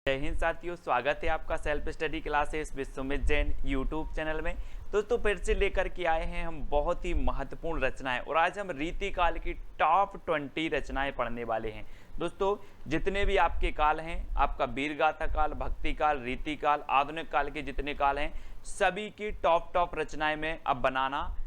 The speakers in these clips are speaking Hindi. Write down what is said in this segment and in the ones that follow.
जय हिंद साथियों, स्वागत है आपका self study classes with Sumit Jain YouTube channel में। दोस्तों फिर से लेकर के आए हैं हम बहुत ही महत्वपूर्ण रचनाएं और आज हम रीतिकाल की टॉप 20 रचनाएं पढ़ने वाले हैं। दोस्तों जितने भी आपके काल हैं, आपका वीरगाथा काल, भक्ति काल, रीतिकाल, आधुनिक काल के जितने काल हैं, सभी की टॉप रचनाएं में अब बनाना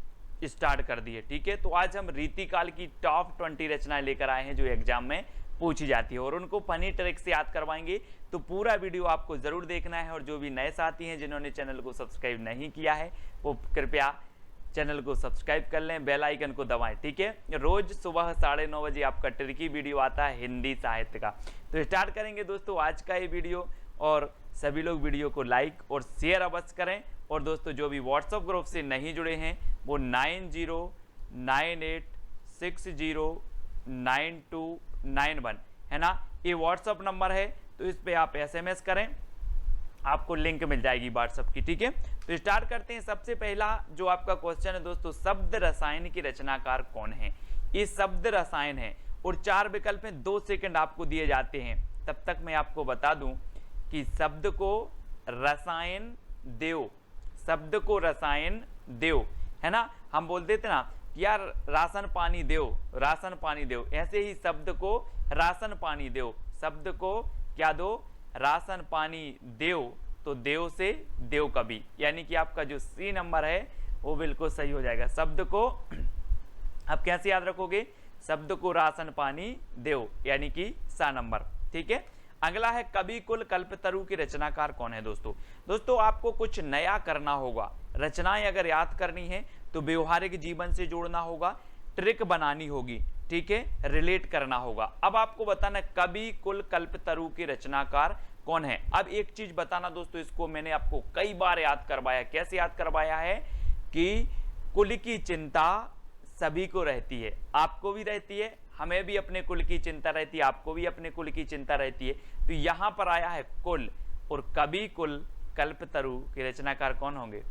स्टार्ट कर दिए। ठीक है, तो आज हम रीतिकाल की टॉप 20 रचनाएं लेकर आए हैं जो एग्जाम में पूछी जाती है और उनको फनी ट्रिक से याद करवाएंगे। तो पूरा वीडियो आपको जरूर देखना है और जो भी नए साथी हैं जिन्होंने चैनल को सब्सक्राइब नहीं किया है वो कृपया चैनल को सब्सक्राइब कर लें, बेल आइकन को दबाएं। ठीक है, रोज सुबह 9:30 बजे आपका ट्रिकी वीडियो आता है हिंदी साहित्य का। तो स्टार्ट करेंगे दोस्तों आज का ये वीडियो और सभी लोग वीडियो को लाइक और शेयर अवश्य करें। और दोस्तों जो भी व्हाट्सएप ग्रुप से नहीं जुड़े हैं वो 9098609291 है ना, ये व्हाट्सएप नंबर है। तो इस पे आप एसएमएस करें, आपको लिंक मिल जाएगी व्हाट्सएप की। ठीक है, तो स्टार्ट करते हैं। सबसे पहला जो आपका क्वेश्चन है दोस्तों, शब्द रसायन की रचनाकार कौन है? ये शब्द रसायन है और 4 विकल्प हैं, 2 सेकंड आपको दिए जाते हैं। तब तक मैं आपको बता दूं कि शब्द को रसायन देव, शब्द को रसायन देव, है ना। हम बोल देते ना यार राशन पानी देव, राशन पानी देव, ऐसे ही शब्द को राशन पानी देव, शब्द को क्या दो? राशन पानी देव। तो देव से देव कवि, यानी कि आपका जो सी नंबर है वो बिल्कुल सही हो जाएगा। शब्द को आप कैसे याद रखोगे? शब्द को राशन पानी देव, यानी कि सा नंबर। ठीक है, अगला है कविकुल कल्पतरु की रचनाकार कौन है? दोस्तों आपको कुछ नया करना होगा। रचनाएं अगर याद करनी है तो व्यवहारिक जीवन से जोड़ना होगा, ट्रिक बनानी होगी। ठीक है, रिलेट करना होगा। अब आपको बताना कविकुल कल्पतरु के रचनाकार कौन है। अब एक चीज बताना दोस्तों, इसको मैंने आपको कई बार याद करवाया। कैसे याद करवाया है कि कुल की चिंता सभी को रहती है, आपको भी रहती है, हमें भी अपने कुल की चिंता रहती है, आपको भी अपने कुल की चिंता रहती है। तो यहां पर आया है कुल, और कवि कुल कल्पतरु के रचनाकार कौन होंगे?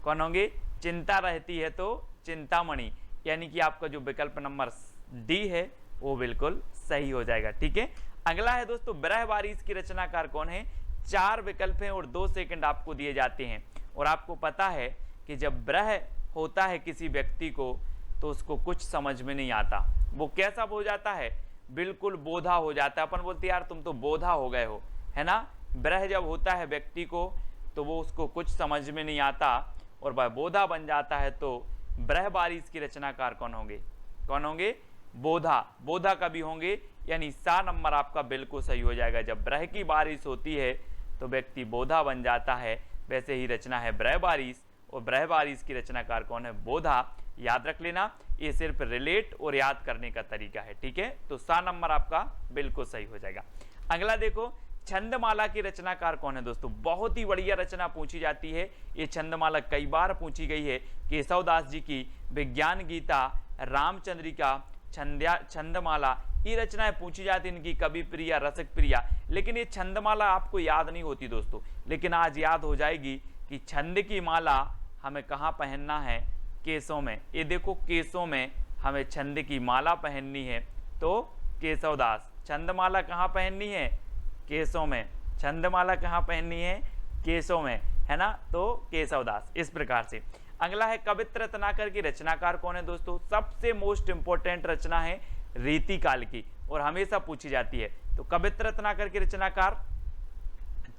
कौन होंगे? चिंता रहती है तो चिंतामणि, यानी कि आपका जो विकल्प नंबर डी है वो बिल्कुल सही हो जाएगा। ठीक है, अगला है दोस्तों ब्रहबारिश की रचनाकार कौन है? 4 विकल्प हैं और 2 सेकंड आपको दिए जाते हैं। और आपको पता है कि जब ब्रह होता है किसी व्यक्ति को तो उसको कुछ समझ में नहीं आता। वो कैसा हो जाता है? बिल्कुल बोधा हो जाता है। अपन बोलते यार तुम तो बोधा हो गए हो, है ना। ब्रह जब होता है व्यक्ति को तो वो उसको कुछ समझ में नहीं आता और वह बोधा बन जाता है। तो ब्रहबारिश की रचनाकार कौन होंगे? कौन होंगे? बोधा, बोधा कवि होंगे, यानी सा नंबर आपका बिल्कुल सही हो जाएगा। जब ब्रह की बारिश होती है तो व्यक्ति बोधा बन जाता है, वैसे ही रचना है ब्रहबारिश और ब्रहबारिश की रचनाकार कौन है? बोधा। याद रख लेना, ये सिर्फ रिलेट और याद करने का तरीका है। ठीक है, तो सा नंबर आपका बिल्कुल सही हो जाएगा। अगला देखो छंदमाला की रचनाकार कौन है? दोस्तों बहुत ही बढ़िया रचना पूछी जाती है। ये छंदमाला कई बार पूछी गई है। केशवदास जी की विज्ञान गीता, रामचंद्रिका, छंदमाला, ये रचनाएं पूछी जाती है। इनकी कवि प्रिया, रसिक प्रिया, लेकिन ये छंदमाला आपको याद नहीं होती दोस्तों, लेकिन आज याद हो जाएगी कि छंद की माला हमें कहाँ पहनना है? केसों में। ये देखो केसों में हमें छंद की माला पहननी है तो केशवदास। छंदमाला कहाँ पहननी है? केसों में। छंदमाला कहाँ पहननी है? केसों में, है ना, तो केशवदास। इस प्रकार से अगला है कवित्र रत्नाकर की रचनाकार कौन है? दोस्तों सबसे मोस्ट इंपोर्टेंट रचना है रीतिकाल की और हमेशा पूछी जाती है। तो कवित्र रत्नाकर की रचनाकार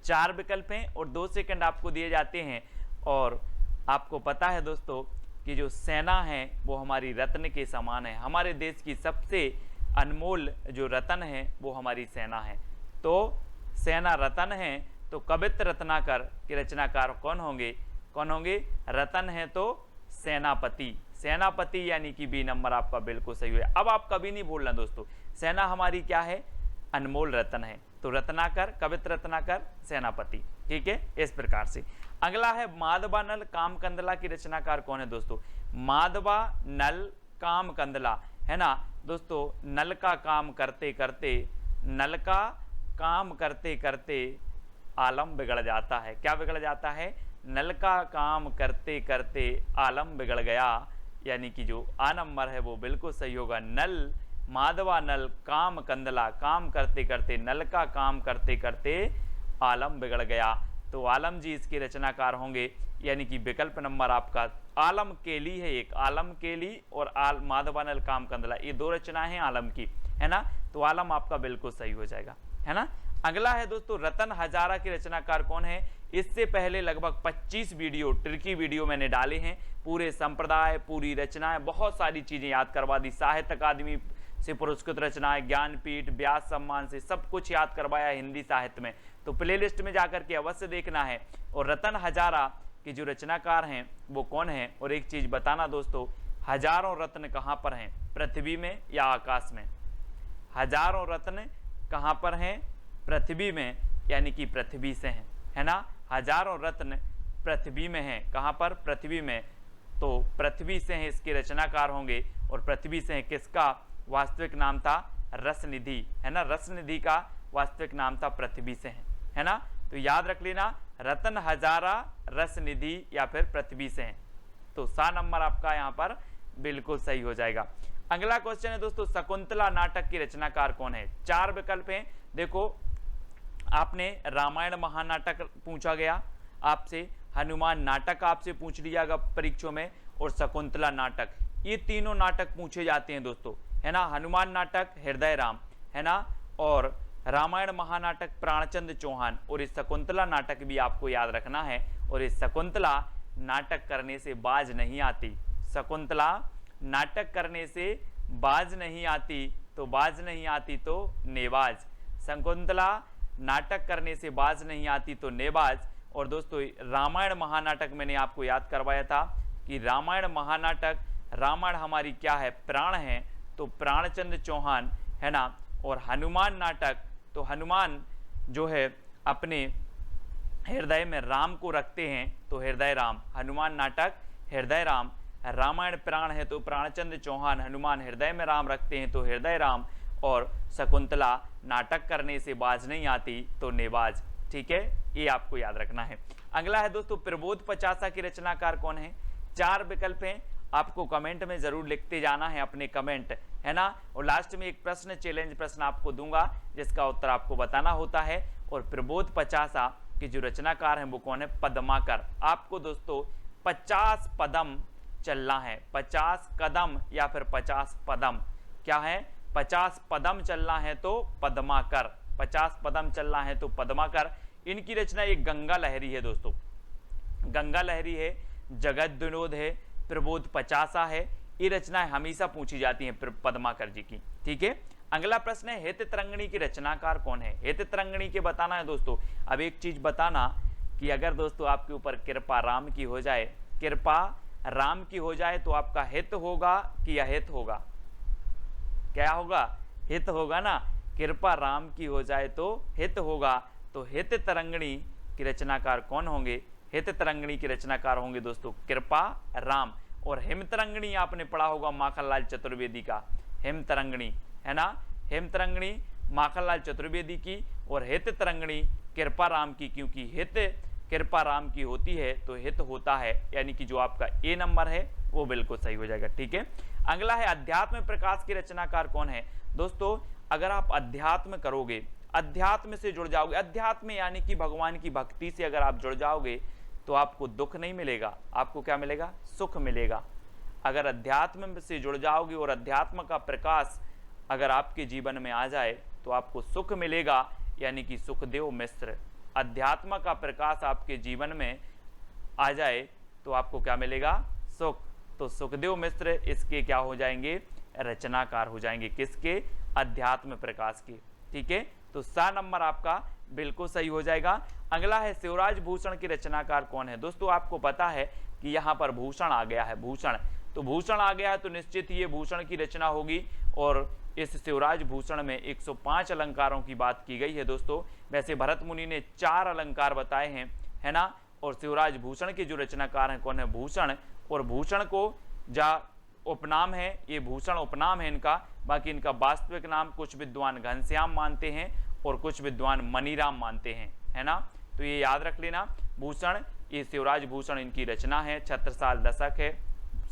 4 विकल्प हैं और 2 सेकंड आपको दिए जाते हैं। और आपको पता है दोस्तों कि जो सेना है वो हमारी रत्न के समान है। हमारे देश की सबसे अनमोल जो रत्न है वो हमारी सेना है। तो सेना रत्न है, तो कवित्र रत्नाकर के रचनाकार कौन होंगे? कौन होंगे? रतन है तो सेनापति, सेनापति, यानी कि बी नंबर आपका बिल्कुल सही है। अब आप कभी नहीं भूलना दोस्तों, सेना हमारी क्या है? अनमोल रत्न है। तो रत्नाकर, कवित्र रत्नाकर, सेनापति। ठीक है, इस प्रकार से। अगला है माधवा नल काम कंदला की रचनाकार कौन है? दोस्तों माधवा नल काम कंदला, है ना। दोस्तों नल का काम करते करते, नल का काम करते करते आलम बिगड़ जाता है। क्या बिगड़ जाता है? नल का काम करते करते आलम बिगड़ गया, यानी कि जो आ नंबर है वो बिल्कुल सही होगा। नल माधवा नल काम कंदला, काम करते करते, नल का काम करते करते आलम बिगड़ गया। तो आलम जी इसके रचनाकार होंगे, यानी कि विकल्प नंबर आपका आलम केली है, एक आलम केली और माधवानल कामकंदला, ये दो रचनाएं हैं आलम की, है ना। तो आलम आपका बिल्कुल सही हो जाएगा, है ना। अगला है दोस्तों रतन हजारा के रचनाकार कौन है। इससे पहले लगभग 25 वीडियो ट्रिकी वीडियो मैंने डाले हैं, पूरे संप्रदाय, पूरी रचनाएं, बहुत सारी चीजें याद करवा दी, साहित्य अकादमी से पुरस्कृत रचनाएं, ज्ञानपीठ, व्यास सम्मान से सब कुछ याद करवाया हिंदी साहित्य में। तो प्लेलिस्ट में जाकर के अवश्य देखना है। और रतन हजारा के जो रचनाकार हैं वो कौन है। और एक चीज बताना दोस्तों, हजारों रत्न कहां पर हैं, पृथ्वी में या आकाश में। हजारों रत्न कहां पर हैं, पृथ्वी में, यानी कि पृथ्वी से हैं, है ना। हजारों रत्न पृथ्वी में हैं, कहां पर, पृथ्वी में। तो पृथ्वी से हैं इसके रचनाकार होंगे। और पृथ्वी से हैं किसका वास्तविक नाम था, रसनिधि, है ना। रसनिधि का वास्तविक नाम था पृथ्वी से है ना। तो याद रख लेना, रतन हजारा, रसनिधि या फिर पृथ्वी से हैं। तो सा नंबर आपका यहाँ पर बिल्कुल सही हो जाएगा। अगला क्वेश्चन है दोस्तों, शकुंतला नाटक की रचनाकार कौन है। 4 विकल्प हैं। देखो, आपने रामायण महानाटक पूछा गया आपसे, हनुमान नाटक आपसे पूछ लिया गया परीक्षों में, और शकुंतला नाटक, ये तीनों नाटक पूछे जाते हैं दोस्तों, है ना। हनुमान नाटक हृदय राम, है ना, और रामायण महानाटक प्राणचंद्र चौहान, और इस शकुंतला नाटक भी आपको याद रखना है। और इस शकुंतला नाटक करने से बाज नहीं आती, शकुंतला नाटक करने से बाज नहीं आती, तो बाज नहीं आती तो नेबाज, शकुंतला नाटक करने से बाज नहीं आती तो नेबाज। और दोस्तों रामायण महानाटक मैंने आपको याद करवाया था कि रामायण महानाटक, रामायण हमारी क्या है, प्राण है, तो प्राणचंद्र चौहान, है ना। और हनुमान नाटक, तो हनुमान जो है अपने हृदय में राम को रखते हैं, तो हृदय राम, हनुमान नाटक हृदय राम। रामायण प्राण है तो प्राणचंद्र चौहान, हनुमान हृदय में राम रखते हैं तो हृदय राम। और शकुंतला नाटक करने से बाज नहीं आती तो नेबाज, ठीक है, ये आपको याद रखना है। अगला है दोस्तों, प्रबोध पचासा की रचनाकार कौन है। 4 विकल्प हैं, आपको कमेंट में जरूर लिखते जाना है अपने कमेंट, है ना। और लास्ट में एक प्रश्न, चैलेंज प्रश्न आपको दूंगा जिसका उत्तर आपको बताना होता है। और प्रबोध पचासा के जो रचनाकार हैं वो कौन है, पद्माकर। आपको दोस्तों 50 पदम चलना है, 50 कदम या फिर 50 पदम, क्या है, 50 पदम चलना है तो पद्माकर, 50 पदम चलना है तो पद्माकर। इनकी रचना एक गंगा लहरी है दोस्तों, गंगा लहरी है, जगत विनोद है, प्रबोध पचासा है, ये रचनाएं हमेशा पूछी जाती हैं पद्माकर जी की, ठीक है। अगला प्रश्न है, हित तरंगिणी की रचनाकार कौन है। हित तरंगिणी के बताना है दोस्तों। अब एक चीज बताना कि अगर दोस्तों आपके ऊपर कृपा राम की हो जाए, कृपा राम की हो जाए तो आपका हित होगा कि अहित होगा, क्या होगा, हित होगा ना। कृपा राम की हो जाए तो हित होगा। तो हित तरंगिणी की रचनाकार कौन होंगे, हित तरंगिणी के रचनाकार होंगे दोस्तों कृपा राम। और हिम तरंगिणी आपने पढ़ा होगा माखनलाल चतुर्वेदी का, हिम तरंगिणी, है ना, हिम तरंगिणी माखनलाल चतुर्वेदी की, और हित तरंगिणी कृपा राम की, क्योंकि हित कृपा राम की होती है तो हित होता है, यानी कि जो आपका ए नंबर है वो बिल्कुल सही हो जाएगा, ठीक है। अगला है, अध्यात्म प्रकाश के रचनाकार कौन है। दोस्तों अगर आप अध्यात्म करोगे, अध्यात्म से जुड़ जाओगे, अध्यात्म यानी कि भगवान की भक्ति से अगर आप जुड़ जाओगे तो आपको दुख नहीं मिलेगा, आपको क्या मिलेगा, सुख मिलेगा। अगर अध्यात्म से जुड़ जाओगे और अध्यात्म का प्रकाश अगर आपके जीवन में आ जाए तो आपको सुख मिलेगा, यानी कि सुखदेव मिश्र, अध्यात्म का प्रकाश आपके जीवन में आ जाए तो आपको क्या मिलेगा, सुख। तो सुखदेव मिश्र इसके क्या हो जाएंगे, रचनाकार हो जाएंगे, किसके, अध्यात्म प्रकाश के, ठीक है। तो सा नंबर आपका बिल्कुल सही हो जाएगा। अगला है, शिवराज भूषण की रचनाकार कौन है। दोस्तों आपको पता है कि यहाँ पर भूषण आ गया है, भूषण, तो भूषण आ गया है तो निश्चित ही ये भूषण की रचना होगी। और इस शिवराज भूषण में 105 अलंकारों की बात की गई है दोस्तों। वैसे भरत मुनि ने 4 अलंकार बताए हैं, है ना। और शिवराज भूषण के जो रचनाकार हैं कौन है, भूषण। और भूषण को जा उपनाम है, ये भूषण उपनाम है इनका, बाकी इनका वास्तविक नाम कुछ विद्वान घनश्याम मानते हैं और कुछ विद्वान मनीराम मानते हैं, है ना। तो ये याद रख लेना, भूषण, ये शिवराज भूषण इनकी रचना है, छत्रसाल दशक है,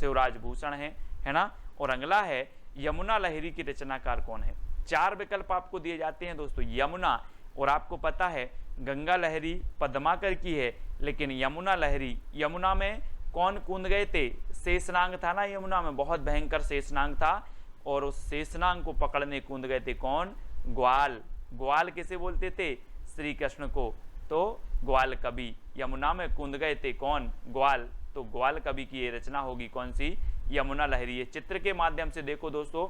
शिवराज भूषण है ना। और अगला है, यमुना लहरी की रचनाकार कौन है। 4 विकल्प आपको दिए जाते हैं दोस्तों, यमुना, और आपको पता है गंगा लहरी पद्माकर की है, लेकिन यमुना लहरी, यमुना में कौन कूद गए थे? शेषनाग था ना, यमुना में बहुत भयंकर शेषनाग था, और उस शेषनाग को पकड़ने कूद गए थे कौन? ग्वाल। ग्वाल किसे बोलते थे? श्री कृष्ण को। तो ग्वाल कवि यमुना में कूद गए थे कौन? ग्वाल। तो ग्वाल कवि की ये रचना होगी कौन सी? यमुना लहरी। ये चित्र के माध्यम से देखो दोस्तों,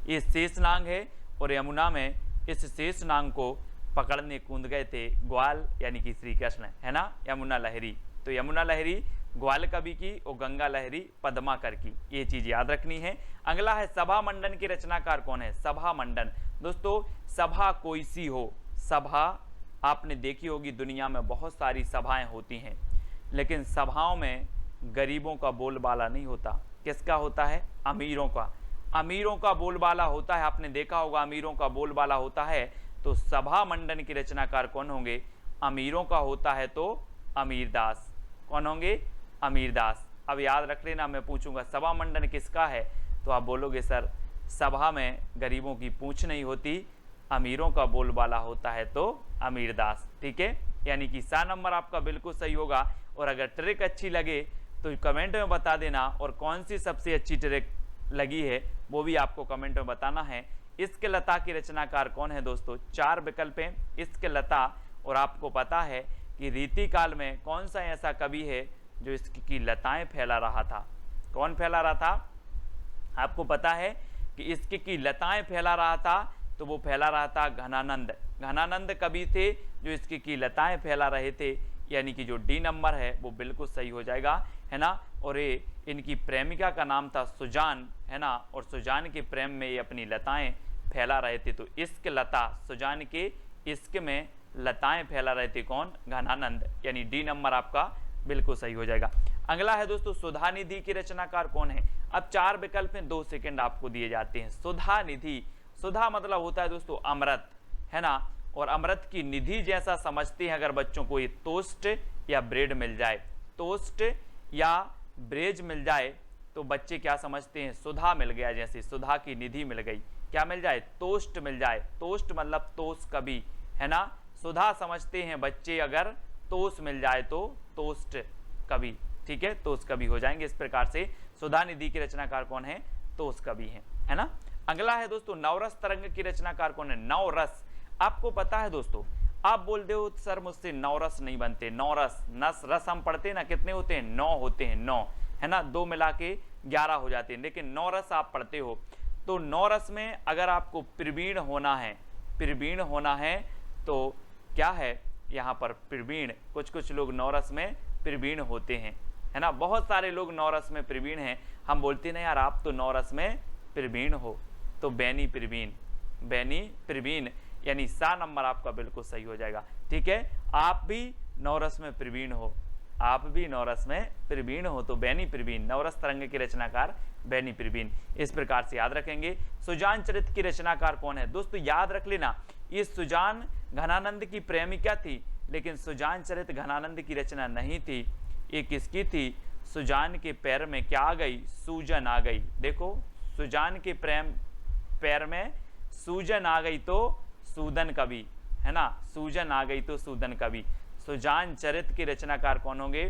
ये शेषनाग है और यमुना में इस शेषनाग को पकड़ने कूद गए थे ग्वाल यानी कि श्री कृष्ण, है ना, यमुना लहरी। तो यमुना लहरी ग्वाल कवि की और गंगा लहरी पद्माकर की, ये चीज याद रखनी है। अगला है सभा मंडन के रचनाकार कौन है? सभा मंडन। दोस्तों सभा कोई सी हो, सभा आपने देखी होगी, दुनिया में बहुत सारी सभाएं होती हैं, लेकिन सभाओं में गरीबों का बोलबाला नहीं होता। किसका होता है? अमीरों का। अमीरों का बोलबाला होता है, आपने देखा होगा अमीरों का बोलबाला होता है। तो सभा मंडन के रचनाकार कौन होंगे? अमीरों का होता है तो अमीरदास। कौन होंगे? अमीरदास। अब याद रख लेना, मैं पूछूंगा सभा मंडन किसका है, तो आप बोलोगे सर सभा में गरीबों की पूछ नहीं होती, अमीरों का बोलबाला होता है तो अमीरदास। ठीक है, यानी कि सा नंबर आपका बिल्कुल सही होगा। और अगर ट्रिक अच्छी लगे तो कमेंट में बता देना, और कौन सी सबसे अच्छी ट्रिक लगी है वो भी आपको कमेंट में बताना है। इश्क लता की रचनाकार कौन है दोस्तों? 4 विकल्प हैं, इश्क लता। और आपको पता है कि रीति काल में कौन सा ऐसा कवि है जो इश्क की लताएं फैला रहा था? कौन फैला रहा था? आपको पता है कि इश्क की लताएं फैला रहा था, तो वो फैला रहा था घनानंद। घनानंद कवि थे जो इश्क की लताएं फैला रहे थे, यानी कि जो डी नंबर है वो बिल्कुल सही हो जाएगा, है ना। और ये इनकी प्रेमिका का नाम था सुजान, है ना, और सुजान के प्रेम में ये अपनी लताएं फैला रहे थे। तो इश्क लता, सुजान के इश्क में लताएं फैला रहे थे कौन? घनानंद, यानी डी नंबर आपका बिल्कुल सही हो जाएगा। अगला है दोस्तों सुधा निधि की रचनाकार कौन है? अब 4 विकल्प में 2 सेकंड आपको दिए जाते हैं। सुधा निधि, सुधा मतलब होता है दोस्तों अमृत, है ना, और अमृत की निधि जैसा समझते हैं अगर बच्चों को ये टोस्ट या ब्रेड मिल जाए, टोस्ट या ब्रेड मिल जाए तो बच्चे क्या समझते हैं? सुधा मिल गया, जैसे सुधा की निधि मिल गई। क्या मिल जाए? टोस्ट मिल जाए। टोस्ट मतलब तोस कवि, है ना। सुधा समझते हैं बच्चे अगर तोस मिल जाए तो टोस्ट कवि, ठीक है, तोस कवि हो जाएंगे। इस प्रकार से सुधा निधि की रचनाकार कौन है? तोस कवि है ना। अगला है दोस्तों नवरस तरंग की रचनाकार कौन है? नवरस। आपको पता है दोस्तों, आप बोलते हो सर मुझसे नवरस नहीं बनते, नवरस, नस रस हम पढ़ते हैं ना, कितने होते हैं? 9 होते हैं, 9, है ना, 2 मिला के 11 हो जाते हैं, लेकिन नवरस आप पढ़ते हो। तो नवरस में अगर आपको प्रवीण होना है, प्रवीण होना है तो क्या है यहाँ पर? प्रवीण। कुछ लोग नवरस में प्रवीण होते हैं, है ना, बहुत सारे लोग नवरस में प्रवीण हैं। हम बोलते ना यार आप तो नवरस में प्रवीण हो, तो बैनी प्रवीण, बैनी प्रवीण, यानी सा नंबर आपका बिल्कुल सही हो जाएगा। ठीक है, आप भी नवरस में प्रवीण हो, आप भी नवरस में प्रवीण हो तो बैनी प्रवीण, नवरस तरंग के रचनाकार बैनी प्रवीण। इस प्रकार से याद रखेंगे। सुजान चरित की रचनाकार कौन है? दोस्तों याद रख लेना, ये सुजान घनानंद की प्रेमिका थी, लेकिन सुजान चरित घनानंद की रचना नहीं थी। ये किसकी थी? सुजान के पैर में क्या आ गई? सूजन आ गई। देखो सुजान के पैर में सूजन आ गई तो सूदन कवि, है ना, सूजन आ गई तो सूदन कवि। सुजान चरित के रचनाकार कौन होंगे?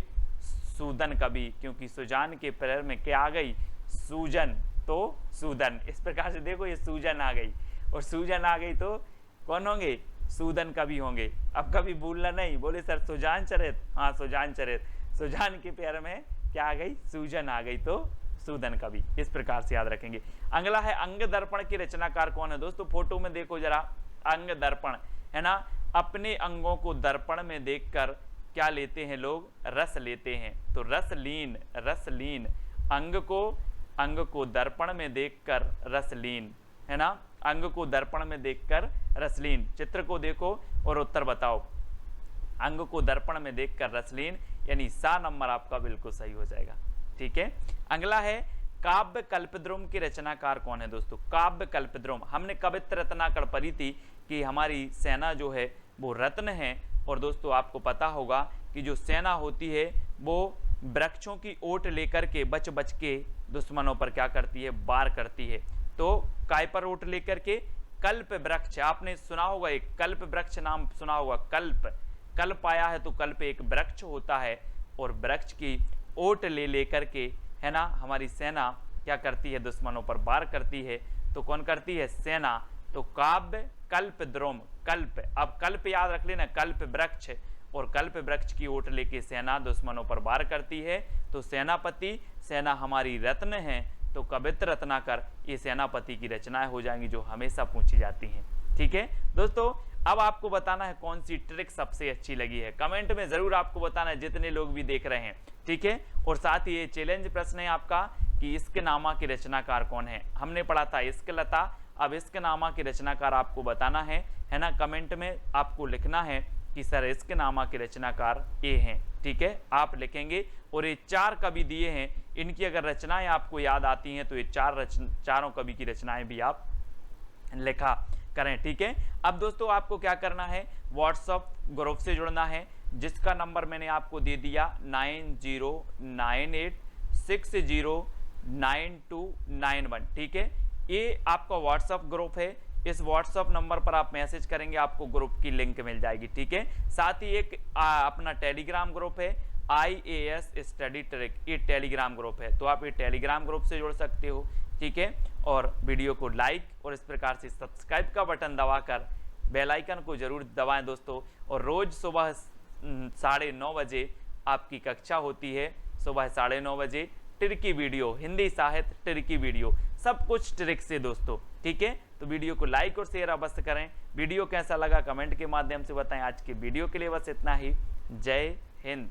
सूदन कवि, क्योंकि सुजान के पैर में क्या आ गई? सूजन, तो सूदन। इस प्रकार से देखो ये सूजन आ गई और सूजन आ गई तो कौन होंगे? सूदन कवि होंगे। अब कभी भूलना नहीं, बोले सर सुजान चरित, हाँ सुजान चरित, सुजान के पैर में क्या आ गई? सूजन आ गई तो सूदन कवि। इस प्रकार से याद रखेंगे। अगला है अंग दर्पण की रचनाकार कौन है? दोस्तों फोटो में देखो जरा, अंग दर्पण, है ना, अपने अंगों को दर्पण में देखकर क्या लेते हैं लोग? रस लेते हैं। तो रसलीन, रसलीन, अंग को दर्पण में देखकर रसलीन, है ना, अंग को दर्पण में देखकर रसलीन। चित्र को देखो और उत्तर बताओ। अंग को दर्पण में देखकर रसलीन, यानी सा नंबर आपका बिल्कुल सही हो जाएगा। ठीक है, अगला है काव्य कल्पद्रुम की रचनाकार कौन है? दोस्तों काव्य कल्पद्रुम, हमने कवित्र रत्नाकर पढ़ी थी कि हमारी सेना जो है वो रत्न है। और दोस्तों आपको पता होगा कि जो सेना होती है वो वृक्षों की ओट लेकर के बच बच के दुश्मनों पर क्या करती है? वार करती है। तो काय पर ओट लेकर के? कल्प वृक्ष, आपने सुना होगा एक कल्प वृक्ष नाम सुना होगा, कल्प आया है तो कल्प एक वृक्ष होता है, और वृक्ष की ओट ले लेकर के, है ना, हमारी सेना क्या करती है, दुश्मनों पर वार करती है। तो कौन करती है, सेना। तो काव्य कल्प द्रोम, कल्प, अब कल्प याद रख लेना, कल्प वृक्ष, और कल्प वृक्ष की ओट लेके सेना दुश्मनों पर वार करती है। तो सेनापति, सेना हमारी रत्न है, तो कवित्र रत्नाकर, ये सेनापति की रचनाएं हो जाएंगी जो हमेशा पूछी जाती हैं। ठीक है दोस्तों, अब आपको बताना है कौन सी ट्रिक सबसे अच्छी लगी है, कमेंट में जरूर आपको बताना है, जितने लोग भी देख रहे हैं। ठीक है, और साथ ही ये चैलेंज प्रश्न है आपका कि इश्कनामा के रचनाकार कौन है। हमने पढ़ा था इश्कलता, अब इश्कनामा के रचनाकार आपको बताना है ना। कमेंट में आपको लिखना है कि सर इश्कनामा के रचनाकार ये हैं। ठीक है, आप लिखेंगे, और ये 4 कवि दिए हैं, इनकी अगर रचनाएं आपको याद आती हैं तो ये चारों कवि की रचनाएं भी आप लिखा करें। ठीक है, अब दोस्तों आपको क्या करना है, व्हाट्सएप ग्रुप से जुड़ना है, जिसका नंबर मैंने आपको दे दिया 9098609291। ठीक है, ये आपका व्हाट्सएप ग्रुप है, इस व्हाट्सएप नंबर पर आप मैसेज करेंगे, आपको ग्रुप की लिंक मिल जाएगी। ठीक है, साथ ही एक अपना टेलीग्राम ग्रुप है, IAS स्टडी ट्रिक, ये टेलीग्राम ग्रुप है, तो आप ये टेलीग्राम ग्रुप से जुड़ सकते हो। ठीक है, और वीडियो को लाइक और इस प्रकार से सब्सक्राइब का बटन दबाकर बेल आइकन को जरूर दबाएं दोस्तों। और रोज सुबह 9:30 बजे आपकी कक्षा होती है, सुबह 9:30 बजे ट्रिकी वीडियो, हिंदी साहित्य ट्रिकी वीडियो, सब कुछ ट्रिक से दोस्तों। ठीक है, तो वीडियो को लाइक और शेयर अवश्य करें। वीडियो कैसा लगा कमेंट के माध्यम से बताएं। आज की वीडियो के लिए बस इतना ही। जय हिंद।